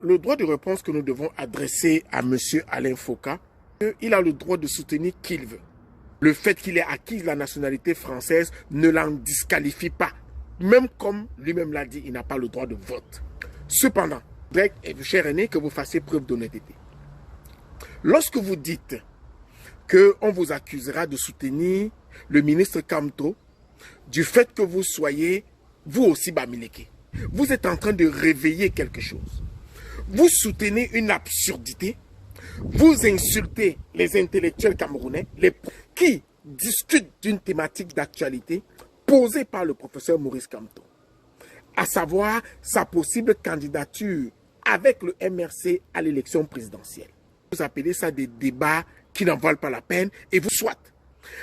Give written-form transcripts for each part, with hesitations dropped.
Le droit de réponse que nous devons adresser à M. Alain Foka, il a le droit de soutenir qui il veut. Le fait qu'il ait acquis la nationalité française ne l'en disqualifie pas. Même comme lui-même l'a dit, il n'a pas le droit de vote. Cependant, Greg et cher aîné, que vous fassiez preuve d'honnêteté. Lorsque vous dites qu'on vous accusera de soutenir le ministre Kamto du fait que vous soyez, vous aussi, Bamileke, vous êtes en train de réveiller quelque chose. Vous soutenez une absurdité, vous insultez les intellectuels camerounais qui discutent d'une thématique d'actualité posée par le professeur Maurice Kamto, à savoir sa possible candidature avec le MRC à l'élection présidentielle. Vous appelez ça des débats qui n'en valent pas la peine et vous soit.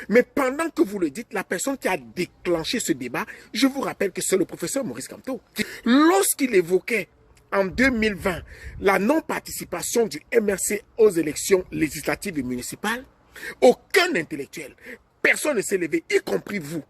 Mais pendant que vous le dites, la personne qui a déclenché ce débat, je vous rappelle que c'est le professeur Maurice Kamto. Lorsqu'il évoquait en 2020 la non-participation du MRC aux élections législatives et municipales, aucun intellectuel, personne ne s'est levé, y compris vous,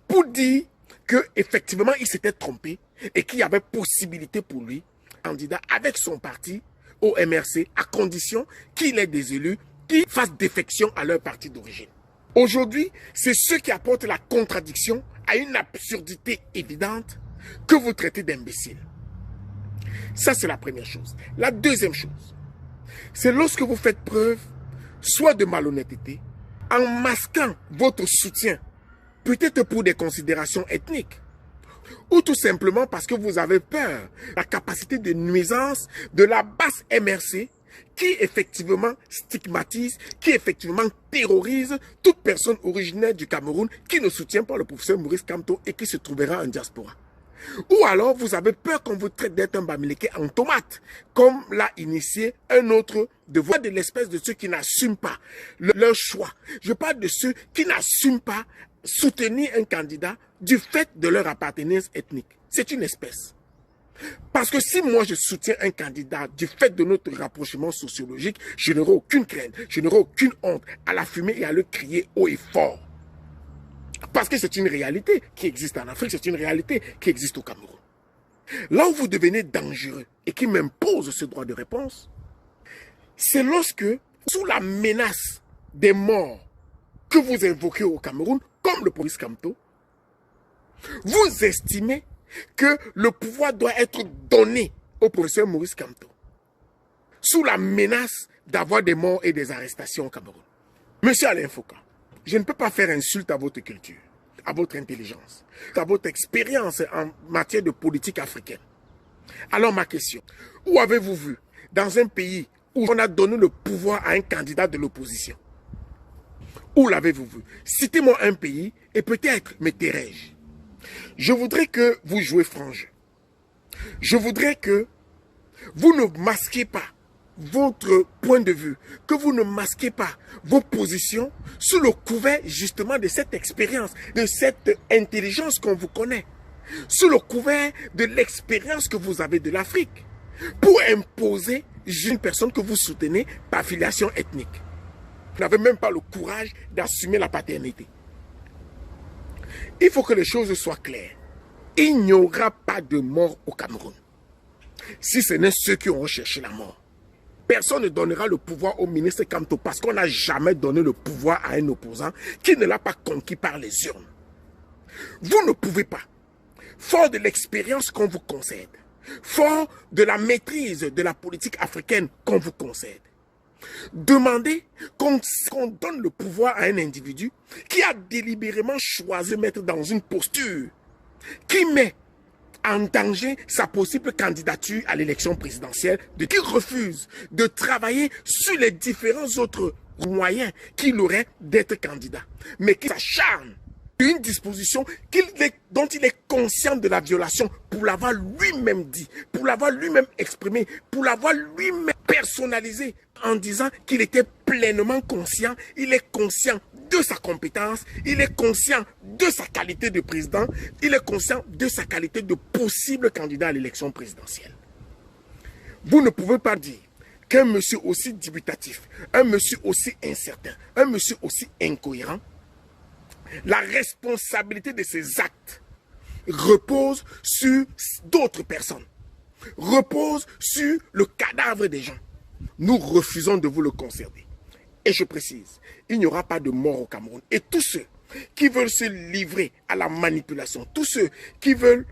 pour dire qu'effectivement il s'était trompé et qu'il y avait possibilité pour lui, candidat avec son parti au MRC, à condition qu'il ait des élus qui fassent défection à leur parti d'origine. Aujourd'hui, c'est ceux qui apportent la contradiction à une absurdité évidente que vous traitez d'imbécile. Ça, c'est la première chose. La deuxième chose, c'est lorsque vous faites preuve soit de malhonnêteté, en masquant votre soutien, peut-être pour des considérations ethniques, ou tout simplement parce que vous avez peur de la capacité de nuisance de la base MRC qui effectivement stigmatise, qui effectivement terrorise toute personne originaire du Cameroun qui ne soutient pas le professeur Maurice Kamto et qui se trouvera en diaspora. Ou alors vous avez peur qu'on vous traite d'être un Bamileke en tomate, comme l'a initié un autre de voix de l'espèce de ceux qui n'assument pas leur choix. Je parle de ceux qui n'assument pas soutenir un candidat du fait de leur appartenance ethnique. C'est une espèce. Parce que si moi je soutiens un candidat du fait de notre rapprochement sociologique, je n'aurai aucune crainte, je n'aurai aucune honte à l'affumer et à le crier haut et fort. Parce que c'est une réalité qui existe en Afrique, c'est une réalité qui existe au Cameroun. Là où vous devenez dangereux et qui m'impose ce droit de réponse, c'est lorsque, sous la menace des morts que vous invoquez au Cameroun, comme le professeur Kamto, vous estimez que le pouvoir doit être donné au professeur Maurice Kamto, sous la menace d'avoir des morts et des arrestations au Cameroun. Monsieur Alain Foka, je ne peux pas faire insulte à votre culture, à votre intelligence, à votre expérience en matière de politique africaine. Alors ma question, où avez-vous vu dans un pays où on a donné le pouvoir à un candidat de l'opposition? Où l'avez-vous vu? Citez-moi un pays et peut-être me tairai-je. Je voudrais que vous jouez franc jeu. Je voudrais que vous ne masquez pas votre point de vue, que vous ne masquez pas vos positions sous le couvert justement de cette expérience, de cette intelligence qu'on vous connaît, sous le couvert de l'expérience que vous avez de l'Afrique, pour imposer une personne que vous soutenez par filiation ethnique. Vous n'avez même pas le courage d'assumer la paternité. Il faut que les choses soient claires. Il n'y aura pas de mort au Cameroun, si ce n'est ceux qui ont recherché la mort. Personne ne donnera le pouvoir au ministre Kamto parce qu'on n'a jamais donné le pouvoir à un opposant qui ne l'a pas conquis par les urnes. Vous ne pouvez pas, fort de l'expérience qu'on vous concède, fort de la maîtrise de la politique africaine qu'on vous concède, demander qu'on donne le pouvoir à un individu qui a délibérément choisi de mettre dans une posture qui met en danger sa possible candidature à l'élection présidentielle, qui refuse de travailler sur les différents autres moyens qu'il aurait d'être candidat, mais qui s'acharne une disposition dont il est conscient de la violation pour l'avoir lui-même dit, pour l'avoir lui-même exprimé, pour l'avoir lui-même personnalisé en disant qu'il était pleinement conscient, il est conscient de sa compétence, il est conscient de sa qualité de président, il est conscient de sa qualité de possible candidat à l'élection présidentielle. Vous ne pouvez pas dire qu'un monsieur aussi dubitatif, un monsieur aussi incertain, un monsieur aussi incohérent, la responsabilité de ses actes repose sur d'autres personnes. repose sur le cadavre des gens. Nous refusons de vous le conserver. Et je précise, il n'y aura pas de mort au Cameroun. Et tous ceux qui veulent se livrer à la manipulation, tous ceux qui veulent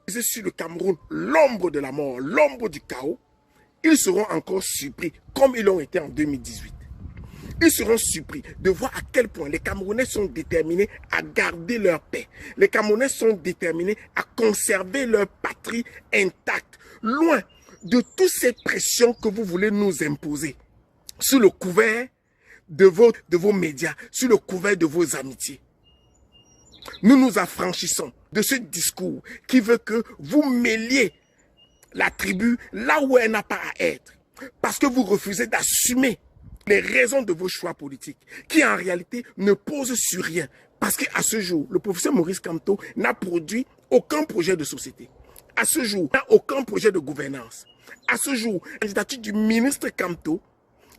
sur le Cameroun l'ombre de la mort, l'ombre du chaos, ils seront encore surpris, comme ils l'ont été en 2018. Ils seront surpris de voir à quel point les Camerounais sont déterminés à garder leur paix. Les Camerounais sont déterminés à conserver leur patrie intacte, loin de toutes ces pressions que vous voulez nous imposer, sous le couvert de vos médias, sous le couvert de vos amitiés. Nous nous affranchissons de ce discours qui veut que vous mêliez la tribu là où elle n'a pas à être, parce que vous refusez d'assumer les raisons de vos choix politiques, qui en réalité ne posent sur rien. Parce qu'à ce jour, le professeur Maurice Kamto n'a produit aucun projet de société. À ce jour, il n'a aucun projet de gouvernance. À ce jour, la candidature du ministre Kamto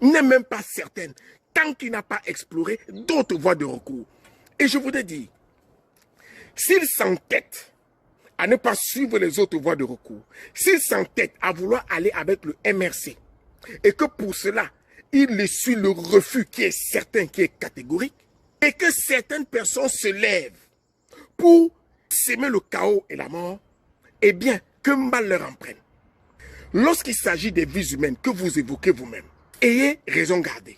n'est même pas certaine, tant qu'il n'a pas exploré d'autres voies de recours. Et je voudrais dire, s'il s'entête à ne pas suivre les autres voies de recours, s'il s'entête à vouloir aller avec le MRC, et que pour cela, il essuie le refus qui est certain, qui est catégorique, et que certaines personnes se lèvent pour s'aimer le chaos et la mort, eh bien, que mal leur en prenne. Lorsqu'il s'agit des vies humaines que vous évoquez vous-même, ayez raison gardée.